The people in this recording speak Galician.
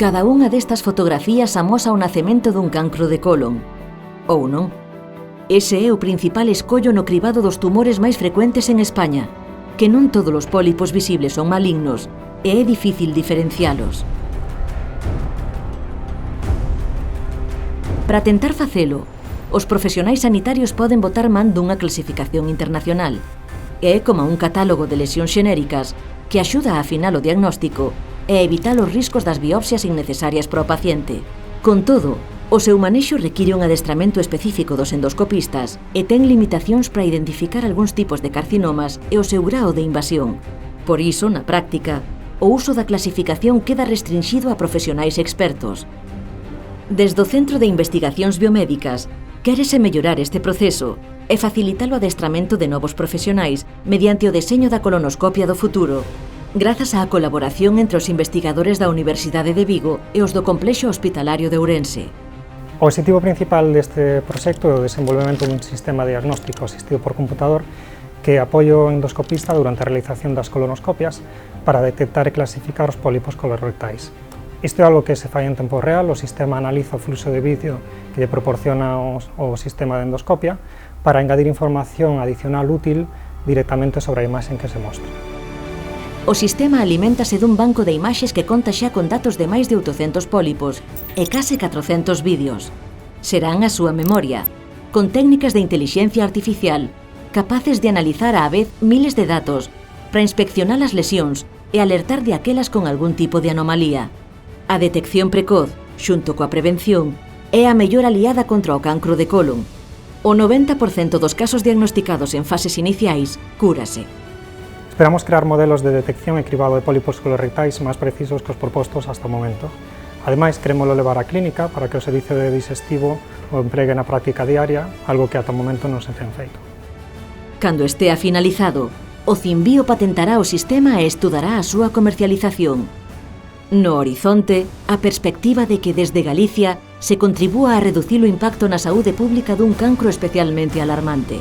Cada unha destas fotografías amosa o nacemento dun cancro de colon. Ou non. Ese é o principal escollo no cribado dos tumores máis frecuentes en España, que non todos os pólipos visibles son malignos e é difícil diferencialos. Para tentar facelo, os profesionais sanitarios poden botar man dunha clasificación internacional. É como un catálogo de lesións xenéricas que axuda a afinar o diagnóstico e evitar os riscos das biopsias innecesarias para o paciente. Con todo, o seu manexo require un adestramento específico dos endoscopistas e ten limitacións para identificar algúns tipos de carcinomas e o seu grao de invasión. Por iso, na práctica, o uso da clasificación queda restringido a profesionais expertos. Desde o Centro de Investigacións Biomédicas, quérese mellorar este proceso e facilitar o adestramento de novos profesionais mediante o deseño da colonoscopia do futuro, grazas á colaboración entre os investigadores da Universidade de Vigo e os do Complexo Hospitalario de Ourense. O obxectivo principal deste proxecto é o desenvolvemento dun sistema diagnóstico asistido por computador que apoie o endoscopista durante a realización das colonoscopias para detectar e clasificar os pólipos colorectais. Isto é algo que se fai en tempo real, o sistema analiza o fluxo de vídeo que lle proporciona o sistema de endoscopia para engadir información adicional útil directamente sobre a imaxe que se mostra. O sistema aliméntase dun banco de imaxes que conta xa con datos de máis de 800 pólipos e case 400 vídeos. Serán a súa memoria, con técnicas de intelixencia artificial, capaces de analizar á vez miles de datos para inspeccionar as lesións e alertar de aquelas con algún tipo de anomalía. A detección precoz, xunto coa prevención, é a mellor aliada contra o cancro de colon. O 90% dos casos diagnosticados en fases iniciais cúrase. Esperamos crear modelos de detección e cribado de pólipos colorectais máis precisos que os propostos hasta o momento. Ademais, queremoslo levar á clínica para que o servicio de digestivo o empregue na práctica diaria, algo que ata o momento non se ten feito. Cando estea finalizado, o Cinbio patentará o sistema e estudará a súa comercialización. No horizonte, a perspectiva de que desde Galicia se contribúa a reducir o impacto na saúde pública dun cancro especialmente alarmante.